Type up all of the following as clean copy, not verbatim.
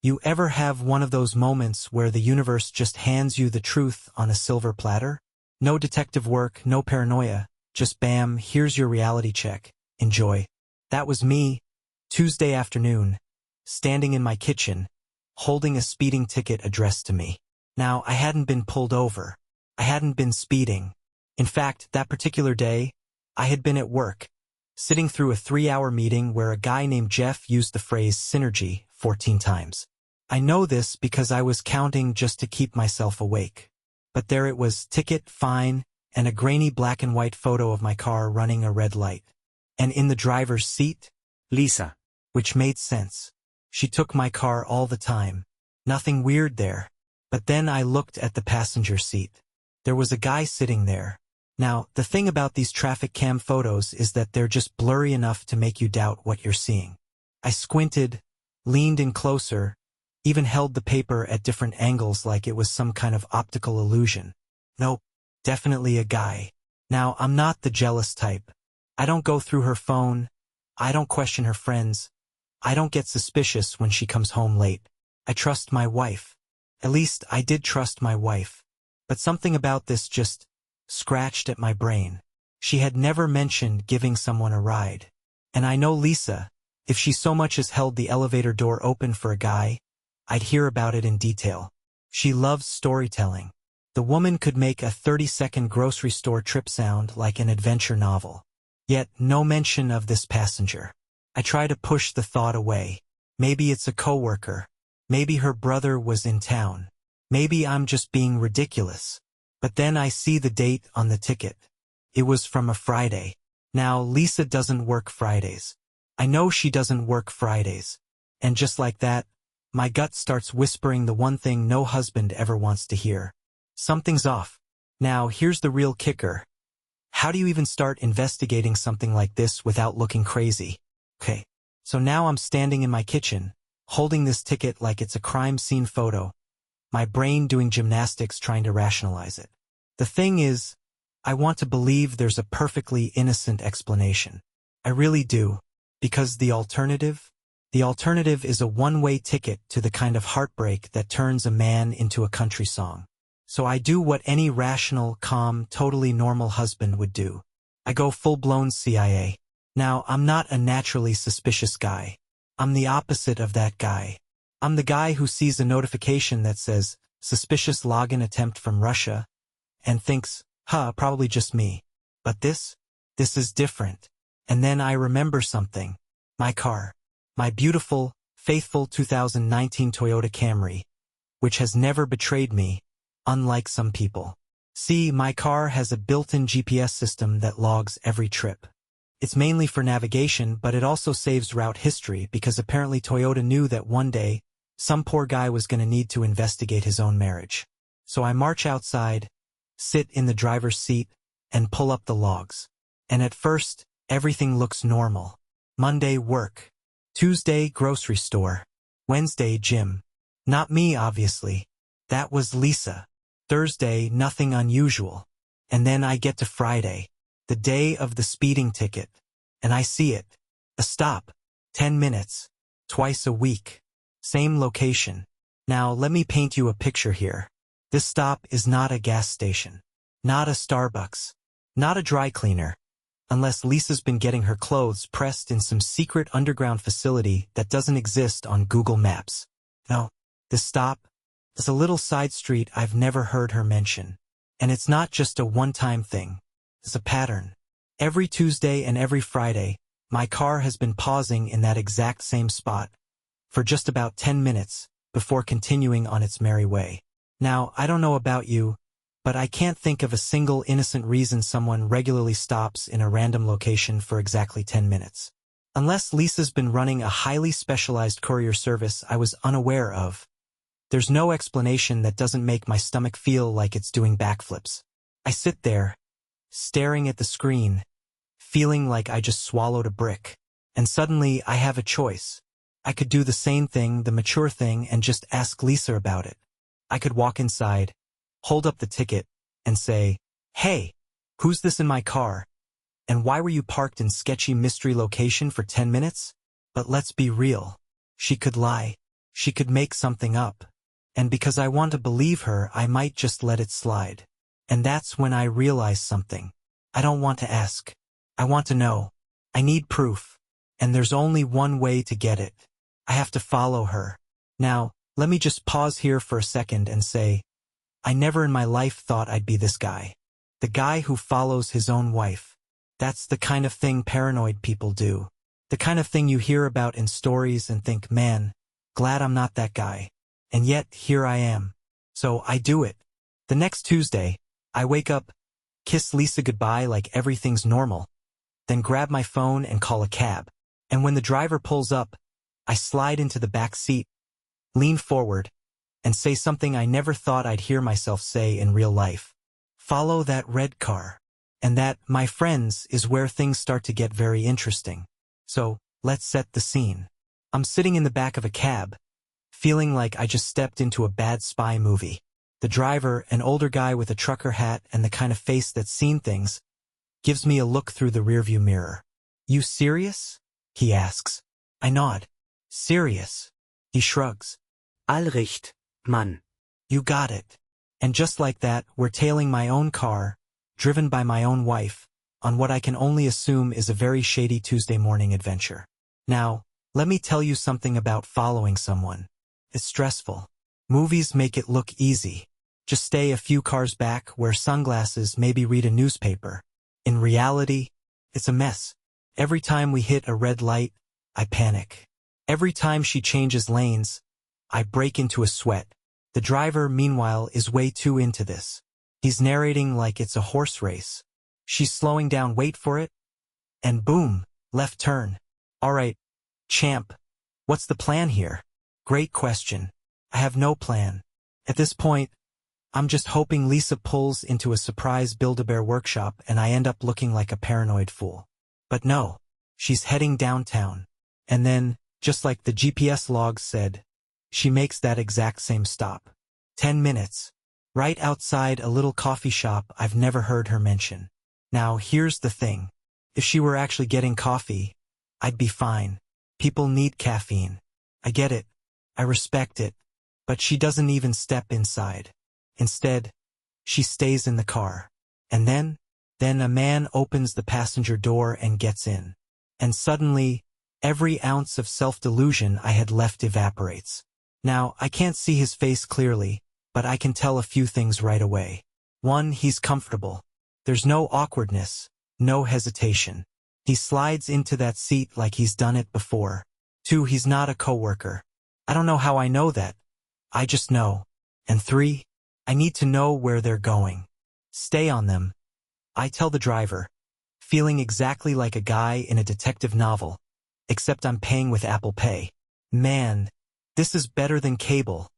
You ever have one of those moments where the universe just hands you the truth on a silver platter? No detective work, no paranoia, just bam, here's your reality check. Enjoy. That was me, Tuesday afternoon, standing in my kitchen, holding a speeding ticket addressed to me. Now, I hadn't been pulled over. I hadn't been speeding. In fact, that particular day, I had been at work, sitting through a 3-hour meeting where a guy named Jeff used the phrase synergy 14 times. I know this because I was counting just to keep myself awake. But there it was, ticket, fine, and a grainy black and white photo of my car running a red light. And in the driver's seat, Lisa. Which made sense. She took my car all the time. Nothing weird there. But then I looked at the passenger seat. There was a guy sitting there. Now, the thing about these traffic cam photos is that they're just blurry enough to make you doubt what you're seeing. I squinted, leaned in closer, even held the paper at different angles like it was some kind of optical illusion. Nope, definitely a guy. Now, I'm not the jealous type. I don't go through her phone. I don't question her friends. I don't get suspicious when she comes home late. I trust my wife. At least I did trust my wife. But something about this just scratched at my brain. She had never mentioned giving someone a ride. And I know Lisa, if she so much as held the elevator door open for a guy, I'd hear about it in detail. She loves storytelling. The woman could make a 30-second grocery store trip sound like an adventure novel. Yet no mention of this passenger. I try to push the thought away. Maybe it's a coworker. Maybe her brother was in town. Maybe I'm just being ridiculous. But then I see the date on the ticket. It was from a Friday. Now, Lisa doesn't work Fridays. I know she doesn't work Fridays. And just like that, my gut starts whispering the one thing no husband ever wants to hear. Something's off. Now, here's the real kicker. How do you even start investigating something like this without looking crazy? Okay, so now I'm standing in my kitchen, holding this ticket like it's a crime scene photo, my brain doing gymnastics trying to rationalize it. The thing is, I want to believe there's a perfectly innocent explanation. I really do, because the alternative is a one-way ticket to the kind of heartbreak that turns a man into a country song. So I do what any rational, calm, totally normal husband would do. I go full-blown CIA. Now, I'm not a naturally suspicious guy. I'm the opposite of that guy. I'm the guy who sees a notification that says, suspicious login attempt from Russia, and thinks, probably just me. But this is different. And then I remember something. My car. My beautiful, faithful 2019 Toyota Camry, which has never betrayed me, unlike some people. See, my car has a built-in GPS system that logs every trip. It's mainly for navigation, but it also saves route history because apparently Toyota knew that one day, some poor guy was going to need to investigate his own marriage. So I march outside, sit in the driver's seat, and pull up the logs. And at first, everything looks normal. Monday, work. Tuesday, grocery store. Wednesday, gym. Not me, obviously. That was Lisa. Thursday, nothing unusual. And then I get to Friday, the day of the speeding ticket. And I see it. A stop. 10 minutes. Twice a week. Same location. Now, let me paint you a picture here. This stop is not a gas station. Not a Starbucks. Not a dry cleaner. Unless Lisa's been getting her clothes pressed in some secret underground facility that doesn't exist on Google Maps. No, this stop is a little side street I've never heard her mention. And it's not just a one-time thing. It's a pattern. Every Tuesday and every Friday, my car has been pausing in that exact same spot for just about 10 minutes before continuing on its merry way. Now, I don't know about you, but I can't think of a single innocent reason someone regularly stops in a random location for exactly 10 minutes. Unless Lisa's been running a highly specialized courier service I was unaware of, there's no explanation that doesn't make my stomach feel like it's doing backflips. I sit there, staring at the screen, feeling like I just swallowed a brick. And suddenly I have a choice. I could do the same thing, the mature thing, and just ask Lisa about it. I could walk inside, hold up the ticket, and say, "Hey, who's this in my car? And why were you parked in sketchy mystery location for 10 minutes? But let's be real. She could lie. she could make something up. And because I want to believe her, I might just let it slide. And that's when I realize something. I don't want to ask. I want to know. I need proof. And there's only one way to get it. I have to follow her. Now, let me just pause here for a second and say, I never in my life thought I'd be this guy. The guy who follows his own wife. That's the kind of thing paranoid people do. The kind of thing you hear about in stories and think, man, glad I'm not that guy. And yet, here I am. So I do it. The next Tuesday, I wake up, kiss Lisa goodbye like everything's normal, then grab my phone and call a cab. And when the driver pulls up, I slide into the back seat, lean forward, and say something I never thought I'd hear myself say in real life. Follow that red car. And that, my friends, is where things start to get very interesting. So, let's set the scene. I'm sitting in the back of a cab, feeling like I just stepped into a bad spy movie. The driver, an older guy with a trucker hat and the kind of face that's seen things, gives me a look through the rearview mirror. You serious? He asks. I nod. Serious. He shrugs. All recht, Mann. You got it. And just like that, we're tailing my own car, driven by my own wife, on what I can only assume is a very shady Tuesday morning adventure. Now, let me tell you something about following someone. It's stressful. Movies make it look easy. Just stay a few cars back, wear sunglasses, maybe read a newspaper. In reality, it's a mess. Every time we hit a red light, I panic. Every time she changes lanes, I break into a sweat. The driver, meanwhile, is way too into this. He's narrating like it's a horse race. She's slowing down, wait for it, and boom, left turn. All right, champ, what's the plan here? Great question. I have no plan. At this point, I'm just hoping Lisa pulls into a surprise Build-A-Bear workshop and I end up looking like a paranoid fool. But no, she's heading downtown. And then, just like the GPS logs said, she makes that exact same stop. 10 minutes. Right outside a little coffee shop I've never heard her mention. Now, here's the thing. If she were actually getting coffee, I'd be fine. People need caffeine. I get it. I respect it. But she doesn't even step inside. Instead, she stays in the car. And then a man opens the passenger door and gets in. And suddenly, every ounce of self-delusion I had left evaporates. Now, I can't see his face clearly, but I can tell a few things right away. 1, he's comfortable. There's no awkwardness, no hesitation. He slides into that seat like he's done it before. 2, he's not a coworker. I don't know how I know that. I just know. And 3, I need to know where they're going. Stay on them. I tell the driver, feeling exactly like a guy in a detective novel, except I'm paying with Apple Pay. Man, this is better than cable,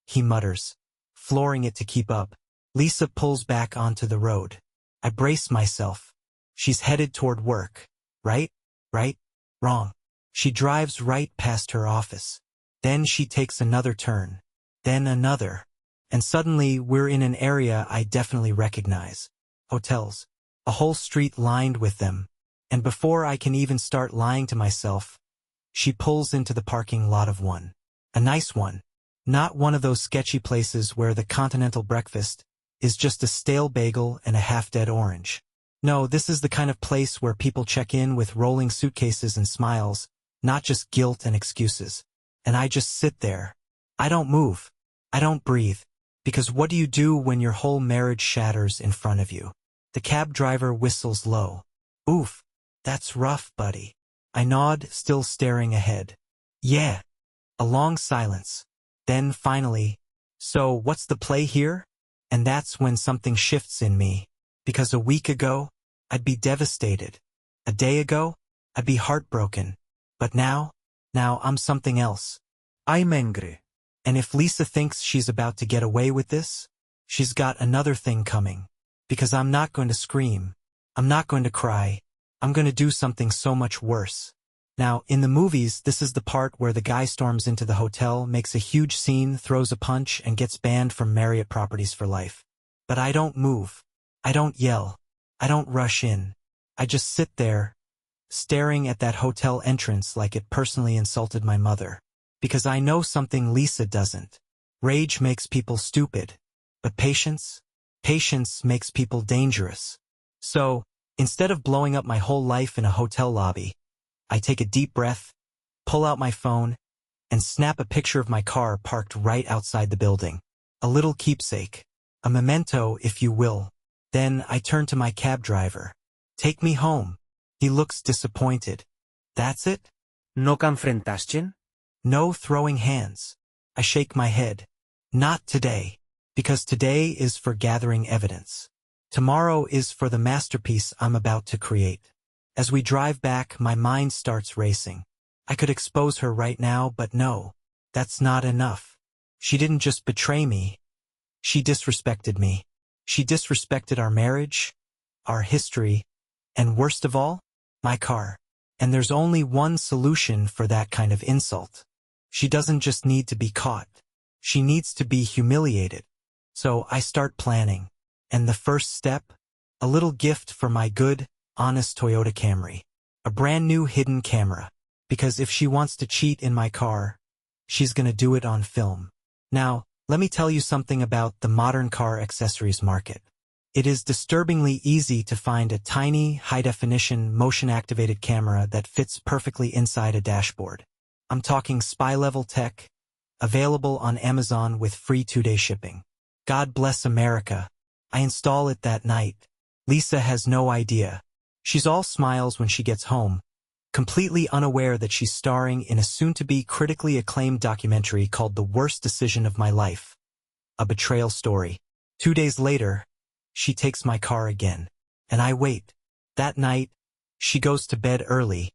he mutters, flooring it to keep up. Lisa pulls back onto the road. I brace myself. She's headed toward work. Right? Right? Wrong. She drives right past her office. Then she takes another turn. Then another. And suddenly we're in an area I definitely recognize. Hotels. A whole street lined with them. And before I can even start lying to myself, she pulls into the parking lot of one. A nice one. Not one of those sketchy places where the continental breakfast is just a stale bagel and a half-dead orange. No, this is the kind of place where people check in with rolling suitcases and smiles, not just guilt and excuses. And I just sit there. I don't move. I don't breathe. Because what do you do when your whole marriage shatters in front of you? The cab driver whistles low. Oof, that's rough, buddy. I nod, still staring ahead. Yeah. A long silence. Then finally, so what's the play here? And that's when something shifts in me. Because a week ago, I'd be devastated. A day ago, I'd be heartbroken. But now I'm something else. I'm angry. And if Lisa thinks she's about to get away with this, she's got another thing coming. Because I'm not going to scream. I'm not going to cry. I'm going to do something so much worse. Now, in the movies, this is the part where the guy storms into the hotel, makes a huge scene, throws a punch, and gets banned from Marriott properties for life. But I don't move. I don't yell. I don't rush in. I just sit there, staring at that hotel entrance like it personally insulted my mother. Because I know something Lisa doesn't. Rage makes people stupid. But patience? Patience makes people dangerous. So, instead of blowing up my whole life in a hotel lobby, I take a deep breath, pull out my phone, and snap a picture of my car parked right outside the building. A little keepsake. A memento, if you will. Then I turn to my cab driver. Take me home. He looks disappointed. That's it? No confrontation? No throwing hands. I shake my head. Not today. Because today is for gathering evidence. Tomorrow is for the masterpiece I'm about to create. As we drive back, my mind starts racing. I could expose her right now, but no. That's not enough. She didn't just betray me. She disrespected me. She disrespected our marriage, our history, and worst of all, my car. And there's only one solution for that kind of insult. She doesn't just need to be caught. She needs to be humiliated. So I start planning. And the first step? A little gift for my good, honest Toyota Camry. A brand new hidden camera. Because if she wants to cheat in my car, she's gonna do it on film. Now, let me tell you something about the modern car accessories market. It is disturbingly easy to find a tiny, high-definition, motion-activated camera that fits perfectly inside a dashboard. I'm talking spy-level tech, available on Amazon with free 2-day shipping. God bless America. I install it that night. Lisa has no idea. She's all smiles when she gets home, completely unaware that she's starring in a soon-to-be critically acclaimed documentary called The Worst Decision of My Life. A betrayal story. 2 days later, she takes my car again, and I wait. That night, she goes to bed early,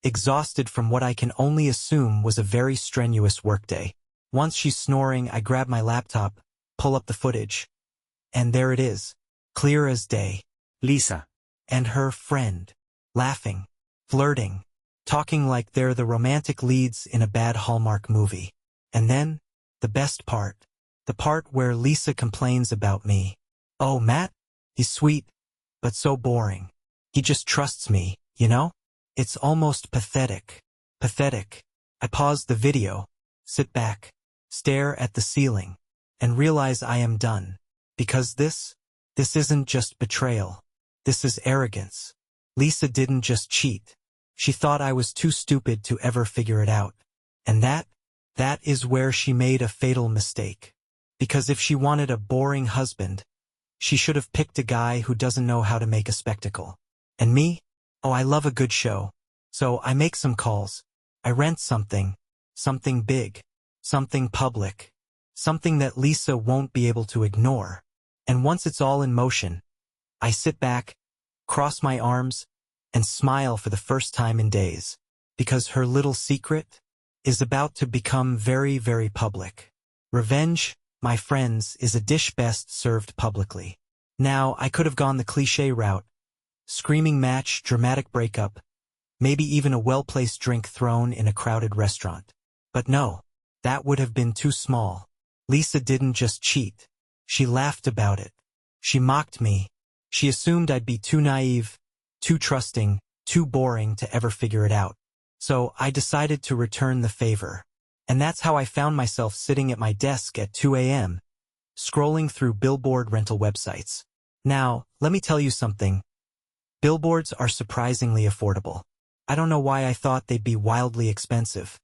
exhausted from what I can only assume was a very strenuous workday. Once she's snoring, I grab my laptop, pull up the footage, and there it is, clear as day. Lisa. And her friend, laughing, flirting, talking like they're the romantic leads in a bad Hallmark movie. And then, the best part, the part where Lisa complains about me. Oh, Matt? He's sweet, but so boring. He just trusts me, you know? It's almost pathetic. Pathetic. I pause the video, sit back, stare at the ceiling, and realize I am done. Because this isn't just betrayal. This is arrogance. Lisa didn't just cheat. She thought I was too stupid to ever figure it out. And that is where she made a fatal mistake. Because if she wanted a boring husband, she should have picked a guy who doesn't know how to make a spectacle. And me? Oh, I love a good show. So I make some calls. I rent something big, something public, something that Lisa won't be able to ignore. And once it's all in motion, I sit back, cross my arms, and smile for the first time in days. Because her little secret is about to become very, very public. Revenge, my friends, is a dish best served publicly. Now, I could have gone the cliché route. Screaming match, dramatic breakup, maybe even a well-placed drink thrown in a crowded restaurant. But no, that would have been too small. Lisa didn't just cheat. She laughed about it. She mocked me. She assumed I'd be too naive, too trusting, too boring to ever figure it out. So I decided to return the favor. And that's how I found myself sitting at my desk at 2 a.m., scrolling through billboard rental websites. Now, let me tell you something. Billboards are surprisingly affordable. I don't know why I thought they'd be wildly expensive.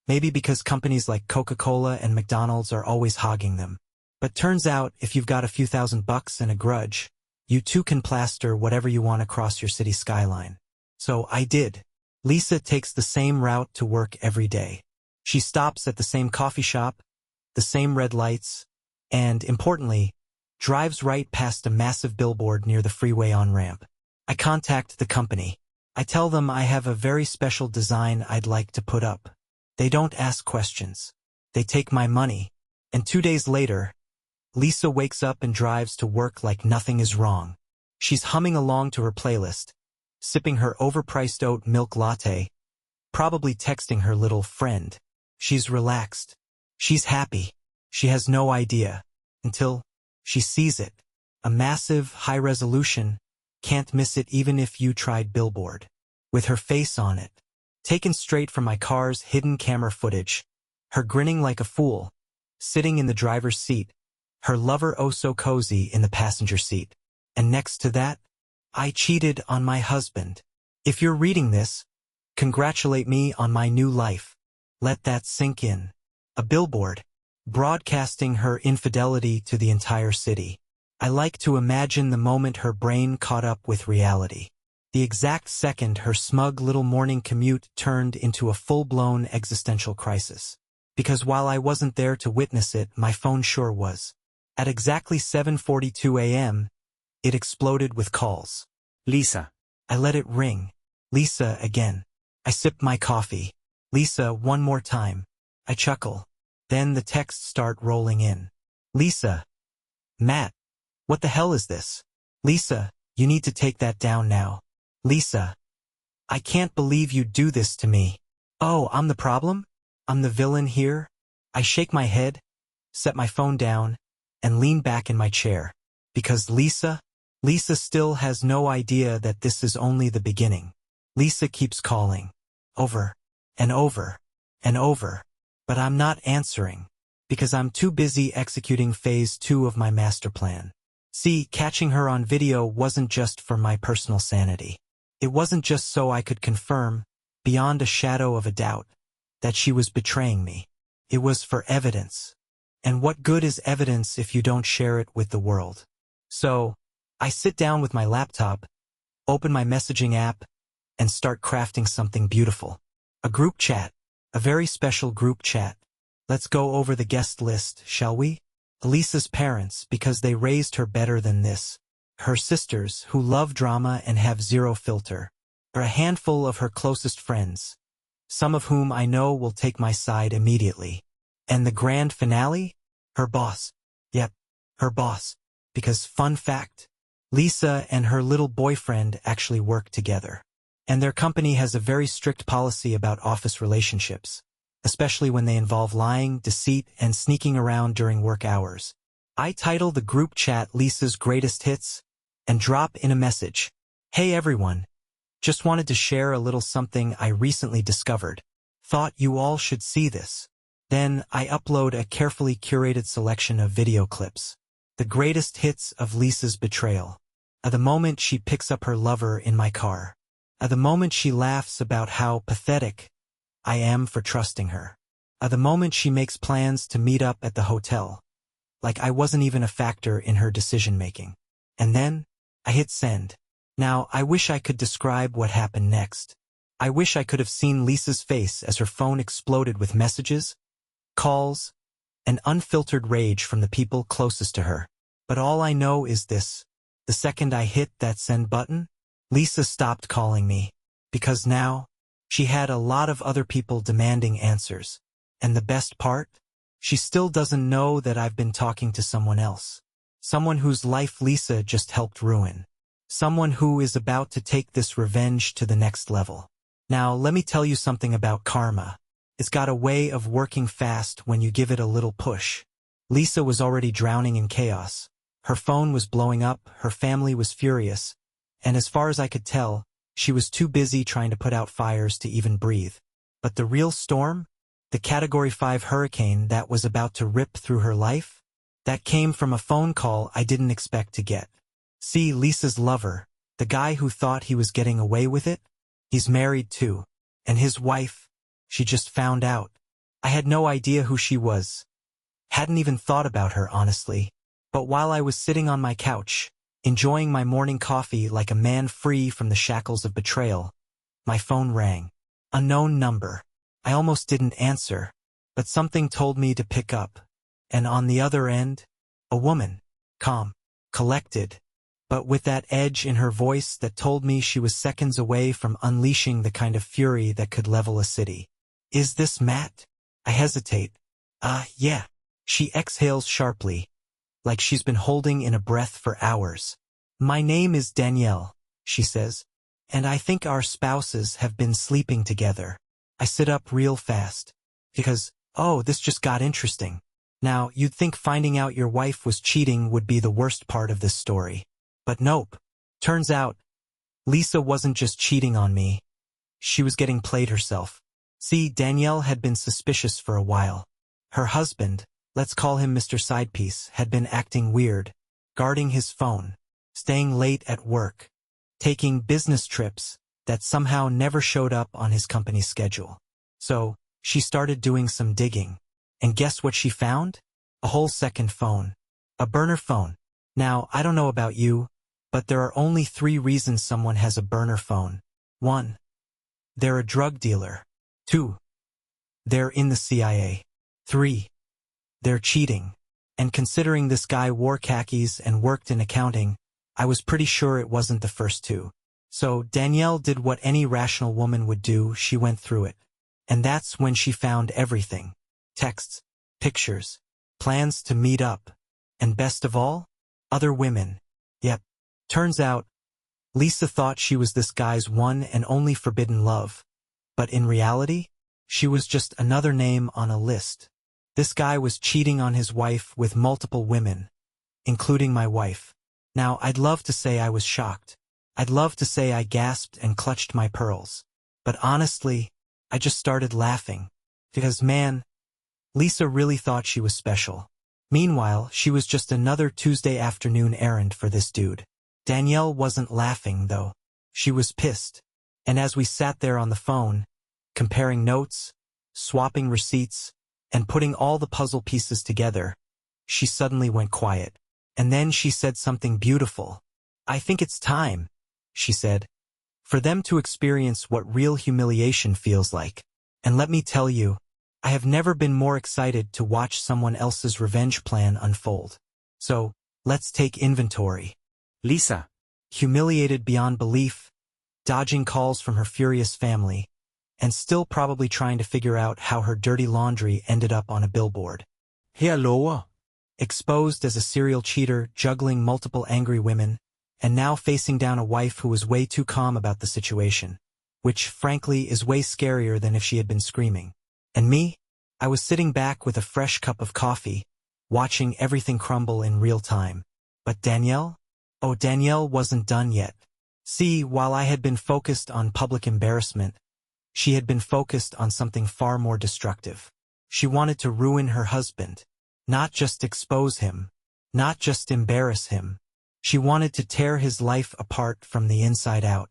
Maybe because companies like Coca-Cola and McDonald's are always hogging them. But turns out, if you've got a few $1,000 and a grudge, you too can plaster whatever you want across your city skyline. So I did. Lisa takes the same route to work every day. She stops at the same coffee shop, the same red lights, and, importantly, drives right past a massive billboard near the freeway on-ramp. I contact the company. I tell them I have a very special design I'd like to put up. They don't ask questions. They take my money. And 2 days later, Lisa wakes up and drives to work like nothing is wrong. She's humming along to her playlist, sipping her overpriced oat milk latte, probably texting her little friend. She's relaxed. She's happy. She has no idea. Until she sees it. A massive, high-resolution, can't miss it even if you tried billboard. With her face on it. Taken straight from my car's hidden camera footage. her grinning like a fool, sitting in the driver's seat, her lover oh so cozy in the passenger seat. And next to that, I cheated on my husband. If you're reading this, congratulate me on my new life. Let that sink in. A billboard, broadcasting her infidelity to the entire city. I like to imagine the moment her brain caught up with reality. The exact second her smug little morning commute turned into a full-blown existential crisis. Because while I wasn't there to witness it, my phone sure was. At exactly 7:42 a.m., it exploded with calls. Lisa. I let it ring. Lisa again. I sip my coffee. Lisa one more time. I chuckle. Then the texts start rolling in. Lisa. Matt. What the hell is this? Lisa, you need to take that down now. Lisa. I can't believe you do this to me. Oh, I'm the problem? I'm the villain here? I shake my head, set my phone down, and lean back in my chair. Because Lisa still has no idea that this is only the beginning. Lisa keeps calling. Over and over and over. But I'm not answering. Because I'm too busy executing phase 2 of my master plan. See, catching her on video wasn't just for my personal sanity. It wasn't just so I could confirm, beyond a shadow of a doubt, that she was betraying me. It was for evidence. And what good is evidence if you don't share it with the world? So, I sit down with my laptop, open my messaging app, and start crafting something beautiful. A group chat. A very special group chat. Let's go over the guest list, shall we? Elisa's parents, because they raised her better than this. Her sisters, who love drama and have zero filter. Or a handful of her closest friends, some of whom I know will take my side immediately. And the grand finale? Her boss. Yep, her boss. Because fun fact, Lisa and her little boyfriend actually work together. And their company has a very strict policy about office relationships, especially when they involve lying, deceit, and sneaking around during work hours. I title the group chat Lisa's Greatest Hits and drop in a message. Hey everyone. Just wanted to share a little something I recently discovered. Thought you all should see this. Then I upload a carefully curated selection of video clips. The greatest hits of Lisa's betrayal. At the moment she picks up her lover in my car. At the moment she laughs about how pathetic I am for trusting her. At the moment she makes plans to meet up at the hotel. Like I wasn't even a factor in her decision-making. And then, I hit send. Now, I wish I could describe what happened next. I wish I could have seen Lisa's face as her phone exploded with messages, calls, and unfiltered rage from the people closest to her. But all I know is this. The second I hit that send button, Lisa stopped calling me. Because now, she had a lot of other people demanding answers. And the best part? She still doesn't know that I've been talking to someone else. Someone whose life Lisa just helped ruin. Someone who is about to take this revenge to the next level. Now, let me tell you something about karma. It's got a way of working fast when you give it a little push. Lisa was already drowning in chaos. Her phone was blowing up, her family was furious, and as far as I could tell, she was too busy trying to put out fires to even breathe. But the real storm? The Category 5 hurricane that was about to rip through her life? That came from a phone call I didn't expect to get. See, Lisa's lover, the guy who thought he was getting away with it? He's married too. And his wife, she just found out. I had no idea who she was. Hadn't even thought about her, honestly. But while I was sitting on my couch, enjoying my morning coffee like a man free from the shackles of betrayal, my phone rang. Unknown number. I almost didn't answer, but something told me to pick up. And on the other end, a woman. Calm. Collected. But with that edge in her voice that told me she was seconds away from unleashing the kind of fury that could level a city. Is this Matt? I hesitate. Yeah. She exhales sharply, like she's been holding in a breath for hours. My name is Danielle, she says, and I think our spouses have been sleeping together. I sit up real fast. Because, oh, this just got interesting. Now, you'd think finding out your wife was cheating would be the worst part of this story. But nope. Turns out, Lisa wasn't just cheating on me. She was getting played herself. See, Danielle had been suspicious for a while. Her husband, let's call him Mr. Sidepiece, had been acting weird, guarding his phone, staying late at work, taking business trips that somehow never showed up on his company's schedule. So, she started doing some digging. And guess what she found? A whole second phone. A burner phone. Now, I don't know about you, but there are only 3 reasons someone has a burner phone. 1. They're a drug dealer. 2. They're in the CIA. 3. They're cheating. And considering this guy wore khakis and worked in accounting, I was pretty sure it wasn't the first 2. So Danielle did what any rational woman would do. She went through it. And that's when she found everything. Texts, pictures, plans to meet up. And best of all, other women. Yep. Turns out, Lisa thought she was this guy's one and only forbidden love. But in reality, she was just another name on a list. This guy was cheating on his wife with multiple women, including my wife. Now, I'd love to say I was shocked. I'd love to say I gasped and clutched my pearls. But honestly, I just started laughing. Because man, Lisa really thought she was special. Meanwhile, she was just another Tuesday afternoon errand for this dude. Danielle wasn't laughing, though. She was pissed. And as we sat there on the phone, comparing notes, swapping receipts, and putting all the puzzle pieces together, she suddenly went quiet. And then she said something beautiful. "I think it's time," she said, "for them to experience what real humiliation feels like. And let me tell you, I have never been more excited to watch someone else's revenge plan unfold. So, let's take inventory." Lisa. Humiliated beyond belief, dodging calls from her furious family, and still probably trying to figure out how her dirty laundry ended up on a billboard. Hello. Exposed as a serial cheater, juggling multiple angry women, and now facing down a wife who was way too calm about the situation, which, frankly, is way scarier than if she had been screaming. And me? I was sitting back with a fresh cup of coffee, watching everything crumble in real time. But Danielle? Oh, Danielle wasn't done yet. See, while I had been focused on public embarrassment, she had been focused on something far more destructive. She wanted to ruin her husband. Not just expose him. Not just embarrass him. She wanted to tear his life apart from the inside out.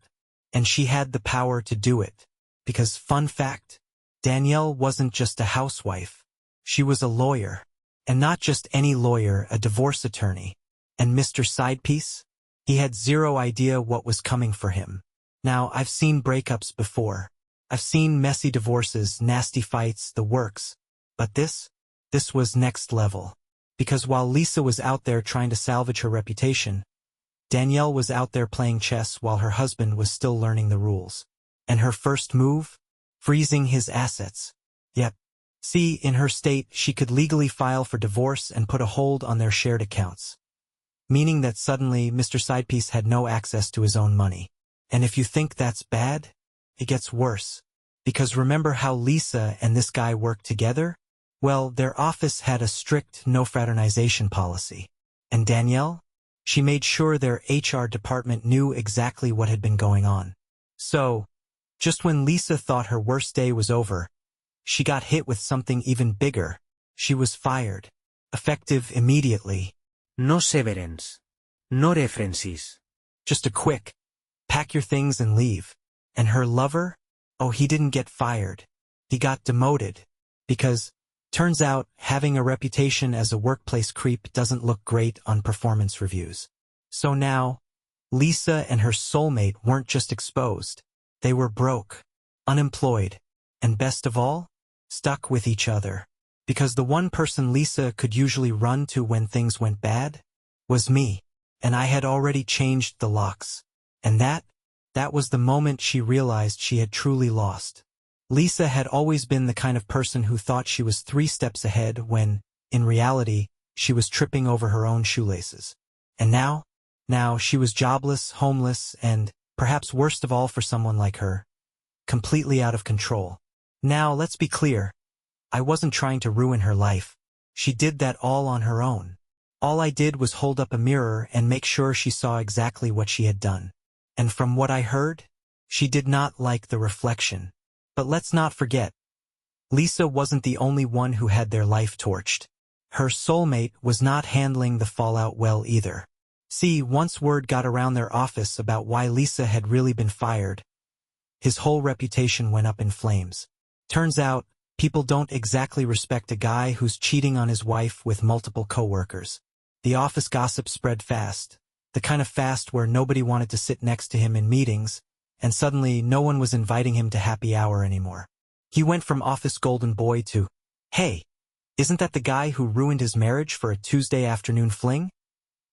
And she had the power to do it. Because, fun fact, Danielle wasn't just a housewife. She was a lawyer. And not just any lawyer, a divorce attorney. And Mr. Sidepiece? He had zero idea what was coming for him. Now, I've seen breakups before. I've seen messy divorces, nasty fights, the works. But this was next level. Because while Lisa was out there trying to salvage her reputation, Danielle was out there playing chess while her husband was still learning the rules. And her first move? Freezing his assets. Yep. See, in her state, she could legally file for divorce and put a hold on their shared accounts. Meaning that suddenly Mr. Sidepiece had no access to his own money. And if you think that's bad, it gets worse. Because remember how Lisa and this guy worked together? Well, their office had a strict no fraternization policy. And Danielle? She made sure their HR department knew exactly what had been going on. So, just when Lisa thought her worst day was over, she got hit with something even bigger. She was fired. Effective immediately. No severance. No references. Just a quick, pack your things and leave. And her lover? Oh, he didn't get fired. He got demoted. Because, turns out, having a reputation as a workplace creep doesn't look great on performance reviews. So now, Lisa and her soulmate weren't just exposed. They were broke, unemployed, and best of all, stuck with each other. Because the one person Lisa could usually run to when things went bad was me, and I had already changed the locks. And that was the moment she realized she had truly lost. Lisa had always been the kind of person who thought she was 3 steps ahead when, in reality, she was tripping over her own shoelaces. And now she was jobless, homeless, and, perhaps worst of all for someone like her, completely out of control. Now, let's be clear. I wasn't trying to ruin her life. She did that all on her own. All I did was hold up a mirror and make sure she saw exactly what she had done. And from what I heard, she did not like the reflection. But let's not forget, Lisa wasn't the only one who had their life torched. Her soulmate was not handling the fallout well either. See, once word got around their office about why Lisa had really been fired, his whole reputation went up in flames. Turns out, people don't exactly respect a guy who's cheating on his wife with multiple coworkers. The office gossip spread fast, the kind of fast where nobody wanted to sit next to him in meetings, and suddenly no one was inviting him to happy hour anymore. He went from office golden boy to, "Hey, isn't that the guy who ruined his marriage for a Tuesday afternoon fling?"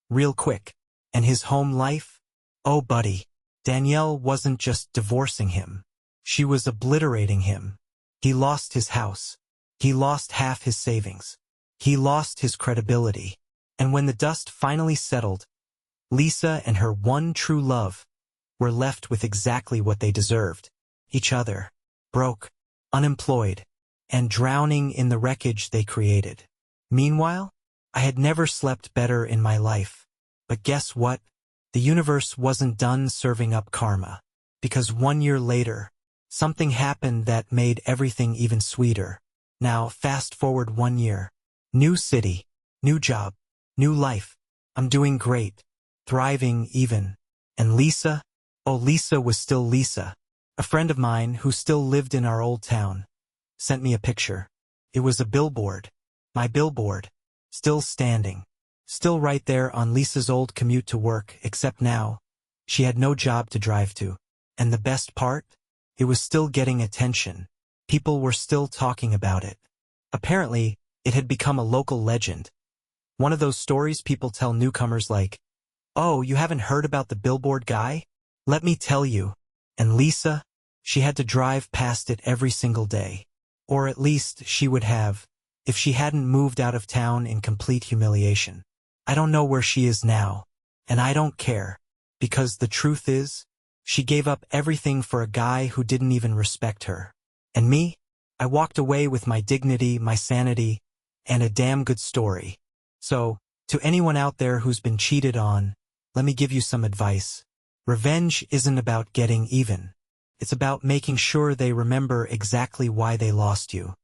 Real quick. And his home life? Oh buddy, Danielle wasn't just divorcing him. She was obliterating him. He lost his house. He lost half his savings. He lost his credibility. And when the dust finally settled, Lisa and her one true love were left with exactly what they deserved. Each other. Broke, unemployed, and drowning in the wreckage they created. Meanwhile, I had never slept better in my life. But guess what? The universe wasn't done serving up karma. Because 1 year later, something happened that made everything even sweeter. Now, fast forward 1 year. New city, new job, new life. I'm doing great. Thriving even. And Lisa? Oh, Lisa was still Lisa. A friend of mine who still lived in our old town sent me a picture. It was a billboard. My billboard. Still standing. Still right there on Lisa's old commute to work, except now, she had no job to drive to. And the best part? It was still getting attention. People were still talking about it. Apparently, it had become a local legend. One of those stories people tell newcomers like, "Oh, you haven't heard about the billboard guy? Let me tell you." And Lisa, she had to drive past it every single day. Or at least she would have, if she hadn't moved out of town in complete humiliation. I don't know where she is now, and I don't care, because the truth is, she gave up everything for a guy who didn't even respect her. And me? I walked away with my dignity, my sanity, and a damn good story. So, to anyone out there who's been cheated on, let me give you some advice. Revenge isn't about getting even. It's about making sure they remember exactly why they lost you.